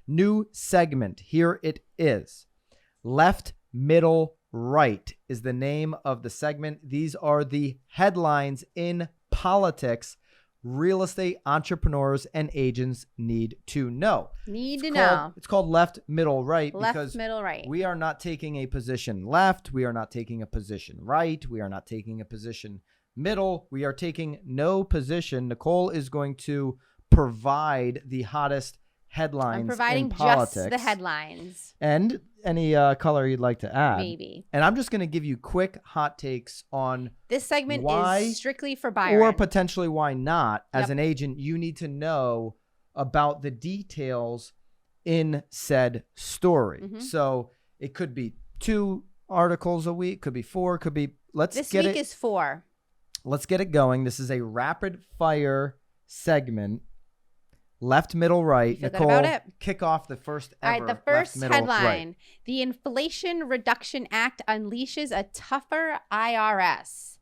New segment. Here it is. Left, middle, right is the name of the segment. These are the headlines in politics real estate entrepreneurs and agents need to know. It's called left, middle, right. Left, middle, right. We are not taking a position left. We are not taking a position right. We are not taking a position middle. We are taking no position. Nicole is going to provide the hottest headlines. I'm providing in politics, just the headlines. And any color you'd like to add. Maybe. And I'm just going to give you quick hot takes on this segment is strictly for Byron. Or potentially why not. As an agent, you need to know about the details in said story. Mm-hmm. So it could be 2 articles a week, could be 4, could be, this week is 4. Let's get it going. This is a rapid fire segment. Left, middle, right. Nicole, kick off the first ever. All right, the first headline. Right. The Inflation Reduction Act unleashes a tougher IRS.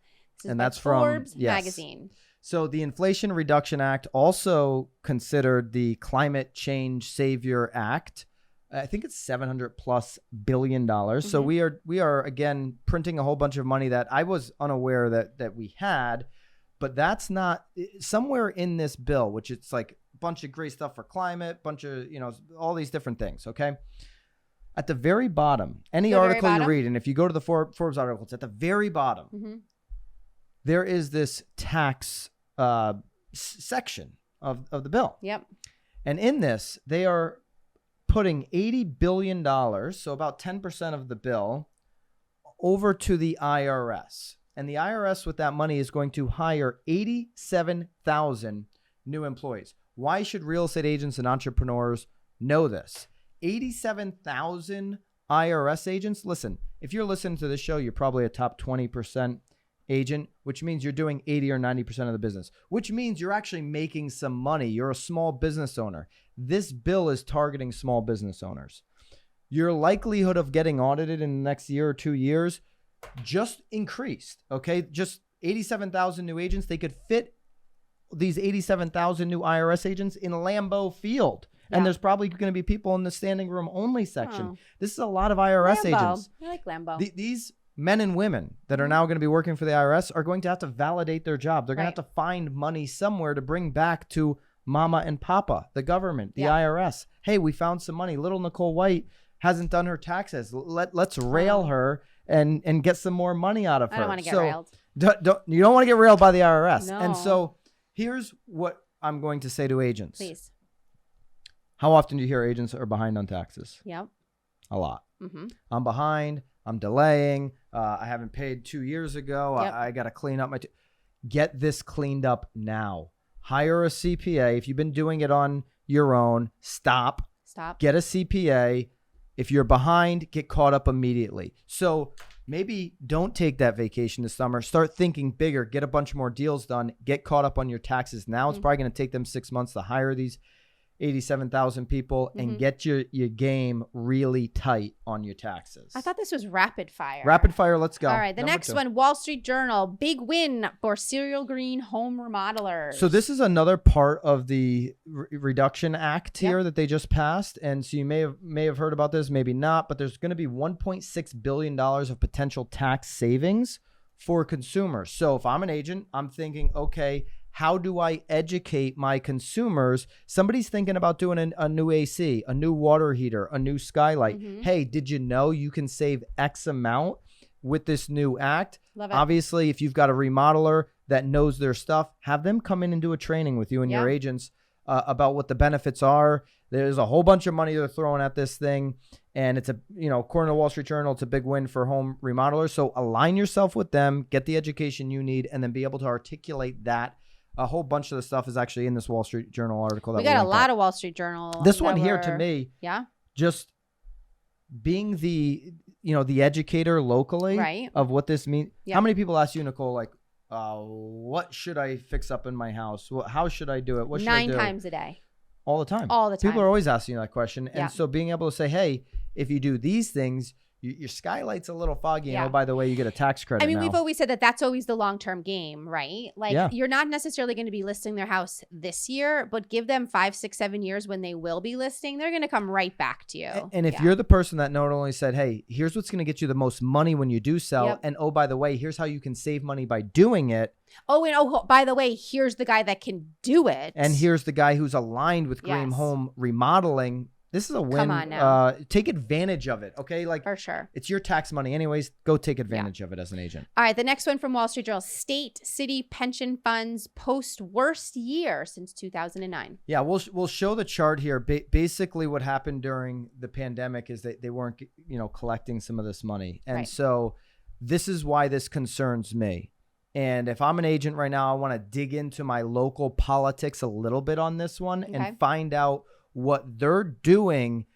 And that's from Forbes magazine. So the Inflation Reduction Act, also considered the Climate Change Savior Act. I think it's $700+ billion. Mm-hmm. So we are again printing a whole bunch of money that I was unaware that we had, but that's not somewhere in this bill, which it's like bunch of great stuff for climate, bunch of, all these different things. Okay. At the very bottom, any article you read, and if you go to the Forbes article, it's at the very bottom. Mm-hmm. There is this tax section of the bill. Yep. And in this, they are putting $80 billion, so about 10% of the bill, over to the IRS. And the IRS with that money is going to hire 87,000 new employees. Why should real estate agents and entrepreneurs know this? 87,000 IRS agents. Listen, if you're listening to this show, you're probably a top 20% agent, which means you're doing 80 or 90% of the business, which means you're actually making some money. You're a small business owner. This bill is targeting small business owners. Your likelihood of getting audited in the next year or 2 years just increased. Okay. Just 87,000 new agents. They could fit these 87,000 new IRS agents in Lambeau Field. Yeah. And there's probably going to be people in the standing room only section. Oh. This is a lot of IRS agents. I like Lambeau. These men and women that are now going to be working for the IRS are going to have to validate their job. They're going to have to find money somewhere to bring back to mama and papa, the government, the IRS. Hey, we found some money. Little Nicole White hasn't done her taxes. Let's rail her and get some more money out of her. I don't want to get railed. You don't want to get railed by the IRS. No. And so here's what I'm going to say to agents. Please. How often do you hear agents are behind on taxes? Yep. A lot. Mm-hmm. I'm behind. I'm delaying. I haven't paid 2 years ago. Yep. I got to clean up my... Get this cleaned up now. Hire a CPA. If you've been doing it on your own, stop. Get a CPA. If you're behind, get caught up immediately. So maybe don't take that vacation this summer. Start thinking bigger. Get a bunch more deals done. Get caught up on your taxes. Now it's probably going to take them 6 months to hire these 87,000 people and get your game really tight on your taxes. I thought this was rapid fire. Rapid fire, let's go. All right, the next one, Wall Street Journal, big win for Serial Green home remodelers. So this is another part of the Reduction Act here that they just passed. And so you may have heard about this, maybe not, but there's going to be $1.6 billion of potential tax savings for consumers. So if I'm an agent, I'm thinking, okay, how do I educate my consumers? Somebody's thinking about doing a new AC, a new water heater, a new skylight. Mm-hmm. Hey, did you know you can save X amount with this new act? Love it. Obviously, if you've got a remodeler that knows their stuff, have them come in and do a training with you and your agents about what the benefits are. There's a whole bunch of money they're throwing at this thing. And it's according to the Wall Street Journal, it's a big win for home remodelers. So align yourself with them, get the education you need, and then be able to articulate that. A whole bunch of the stuff is actually in this Wall Street Journal article. We got a lot of Wall Street Journal. This one here to me, just being the educator locally of what this means. How many people ask you, Nicole, like, what should I fix up in my house? How should I do it? What should I do? 9 times a day. All the time. All the time. People are always asking you that question. And so being able to say, hey, if you do these things, your skylight's a little foggy. Yeah. And, oh, by the way, you get a tax credit. I mean, now. we've always said that that's always the long-term game, right? Like Yeah. you're not necessarily going to be listing their house this year, but give them 5, 6, 7 years when they will be listing. They're going to come right back to you. And if you're the person that not only said, hey, here's what's going to get you the most money when you do sell. Yep. And, oh, by the way, here's how you can save money by doing it. Oh, and by the way, here's the guy that can do it. And here's the guy who's aligned with Green Yes. Home Remodeling. This is a win. Come on now. Take advantage of it. Okay. Like For sure. it's your tax money anyways. Go take advantage of it as an agent. All right. The next one from Wall Street Journal. State city pension funds post worst year since 2009. Yeah. We'll show the chart here. Basically what happened during the pandemic is that they weren't, collecting some of this money. And Right. so this is why this concerns me. And if I'm an agent right now, I want to dig into my local politics a little bit on this one and find out what they're doing.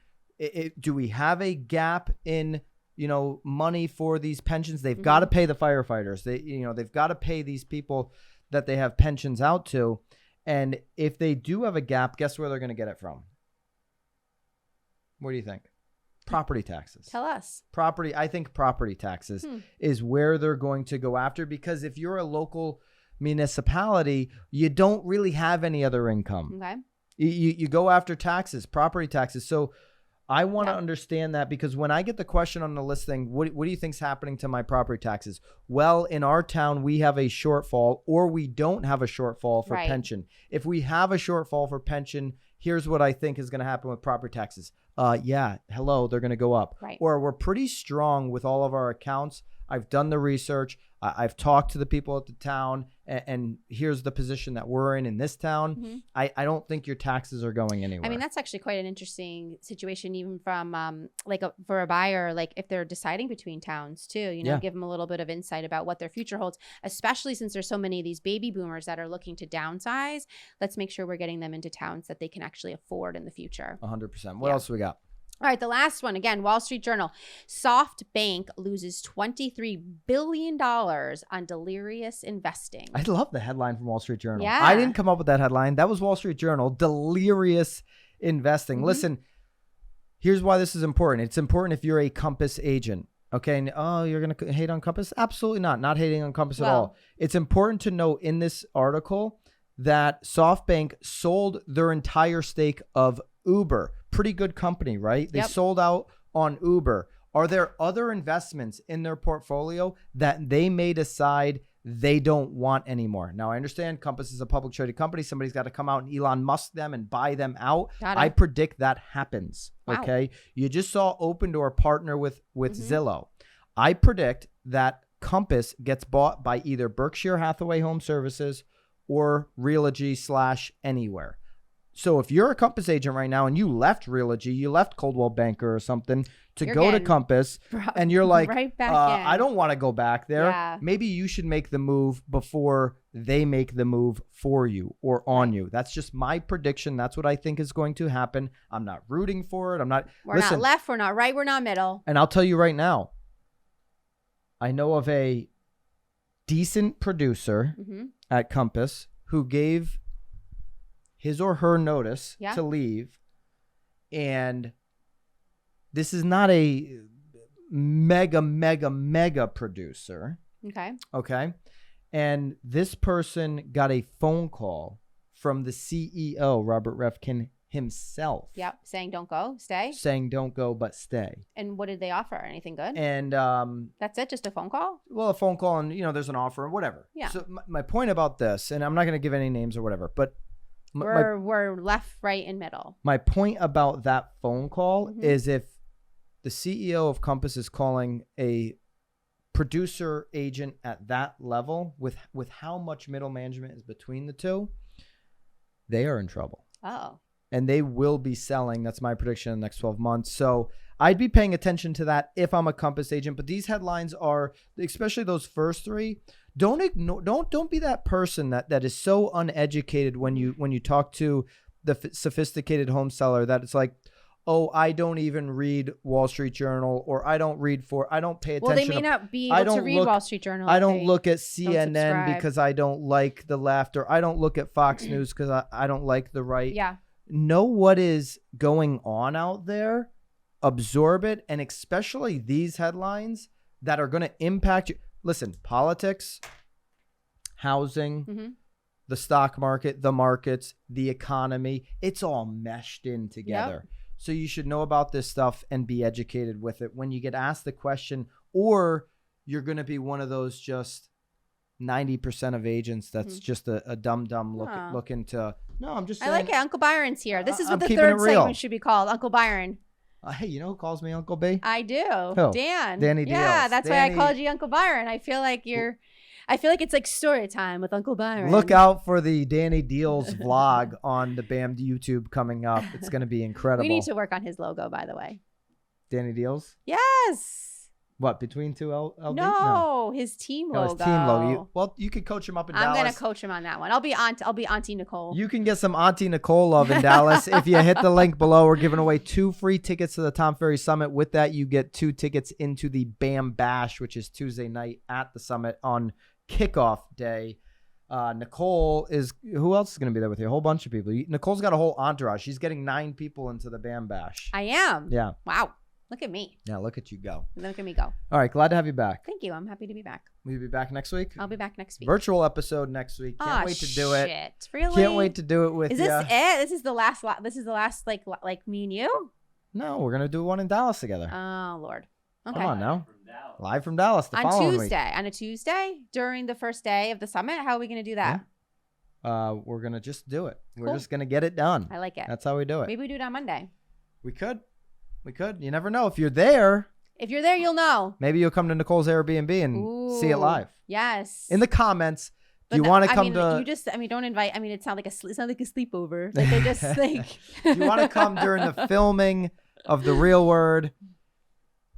Do we have a gap in, money for these pensions? They've got to pay the firefighters. They've got to pay these people that they have pensions out to. And if they do have a gap, guess where they're going to get it from? What do you think? Property taxes. Tell us. I think property taxes is where they're going to go after, because if you're a local municipality, you don't really have any other income. Okay. You go after taxes, property taxes. So I want to understand that, because when I get the question on the listing, what do you think's happening to my property taxes? Well, in our town, we have a shortfall, or we don't have a shortfall for pension. If we have a shortfall for pension, here's what I think is going to happen with property taxes. They're going to go up. Right. Or we're pretty strong with all of our accounts. I've done the research. I've talked to the people at the town, and here's the position that we're in this town. I don't think your taxes are going anywhere. I mean, that's actually quite an interesting situation, even from for a buyer, like if they're deciding between towns too, give them a little bit of insight about what their future holds, especially since there's so many of these baby boomers that are looking to downsize. Let's make sure we're getting them into towns that they can actually afford in the future. 100%. What else do we got? All right, the last one, again, Wall Street Journal. SoftBank loses $23 billion on delirious investing. I love the headline from Wall Street Journal. Yeah. I didn't come up with that headline. That was Wall Street Journal. Delirious investing. Listen, here's why this is important. It's important if you're a Compass agent. Okay. And, you're going to hate on Compass? Absolutely not. Not hating on Compass at all. It's important to note in this article that SoftBank sold their entire stake of Uber. Pretty good company, right? They sold out on Uber. Are there other investments in their portfolio that they may decide they don't want anymore? Now, I understand Compass is a public traded company. Somebody's got to come out and Elon Musk them and buy them out. I predict that happens. Wow. Okay. You just saw Opendoor partner with Zillow. I predict that Compass gets bought by either Berkshire Hathaway Home Services or Realogy/Anywhere. So if you're a Compass agent right now and you left Realogy, you left Coldwell Banker or something to go to Compass, and you're like, I don't want to go back there. Yeah. Maybe you should make the move before they make the move for you or on you. That's just my prediction. That's what I think is going to happen. I'm not rooting for it. We're not left. We're not right. We're not middle. And I'll tell you right now, I know of a decent producer at Compass who gave his or her notice to leave. And this is not a mega producer. Okay. And this person got a phone call from the CEO, Robert Refkin himself. Yep. Saying don't go, stay. Saying don't go, but stay. And what did they offer? Anything good? And that's it? Just a phone call? Well, a phone call, and there's an offer or whatever. Yeah. So my point about this, and I'm not going to give any names or whatever, but we're left, right, and middle. My point about that phone call is if the CEO of Compass is calling a producer agent at that level with how much middle management is between the two, they are in trouble. Oh. And they will be selling. That's my prediction in the next 12 months. So I'd be paying attention to that if I'm a Compass agent. But these headlines are, especially those first three, don't ignore. Don't be that person that is so uneducated when you talk to the sophisticated home seller that it's like, oh, I don't even read Wall Street Journal, or I don't pay attention. Well, they may not be able to read Wall Street Journal. I don't look at CNN because I don't like the left, or I don't look at Fox News because I don't like the right. Yeah. Know what is going on out there absorb it, and especially these headlines that are going to impact you. Listen, politics, housing, the stock market, the markets, the economy, it's all meshed in together. Yep. So you should know about this stuff and be educated with it when you get asked the question, or you're going to be one of those just 90% of agents that's just a dumb looking to. No, I'm just saying. I like it. Uncle Byron's here. This is what the third segment should be called. Uncle Byron. Hey, you know who calls me Uncle B? I do. Who? Dan. Danny Deals. Yeah, that's why I called you Uncle Byron. I feel like it's like story time with Uncle Byron. Look out for the Danny Deals vlog on the BAM YouTube coming up. It's going to be incredible. We need to work on his logo, by the way. Danny Deals? Yes. What, between two LB? No, his team logo. His team logo. Well, you could coach him up in Dallas. I'm going to coach him on that one. I'll be Auntie Nicole. You can get some Auntie Nicole love in Dallas. If you hit the link below, we're giving away 2 free tickets to the Tom Ferry Summit. With that, you get 2 tickets into the BAM Bash, which is Tuesday night at the Summit on kickoff day. Nicole is, who else is going to be there with you? A whole bunch of people. Nicole's got a whole entourage. She's getting 9 people into the BAM Bash. I am. Yeah. Wow. Look at me. Yeah, look at you go. Look at me go. All right, glad to have you back. Thank you. I'm happy to be back. Will you be back next week? I'll be back next week. Virtual episode next week. Can't wait to do it. Shit. Really? Can't wait to do it with you. Is this it? This is the last like me and you? No, we're going to do one in Dallas together. Oh, Lord. Okay. Come on now. Live from Dallas the on following Tuesday. week. On a Tuesday during the first day of the summit? How are we going to do that? Yeah. We're going to just do it. Cool. We're just going to get it done. I like it. That's how we do it. Maybe we do it on Monday. We could. You never know. If you're there. If you're there, you'll know. Maybe you'll come to Nicole's Airbnb and see it live. Yes. In the comments. Do you want to come to? Don't invite. I mean, it sounds like a sleepover. Like they just like. Do you want to come during the filming of The Real Word?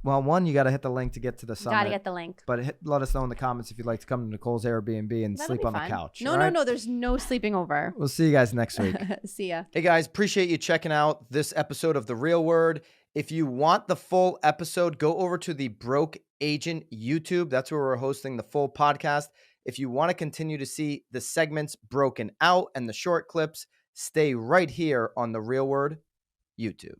Well, one, you got to hit the link to get to the summit. Got to get the link. But let us know in the comments if you'd like to come to Nicole's Airbnb and sleep on the couch. No. There's no sleeping over. We'll see you guys next week. See ya. Hey, guys. Appreciate you checking out this episode of The Real Word. If you want the full episode, go over to the Broke Agent YouTube. That's where we're hosting the full podcast. If you want to continue to see the segments broken out and the short clips, stay right here on The Real Word YouTube.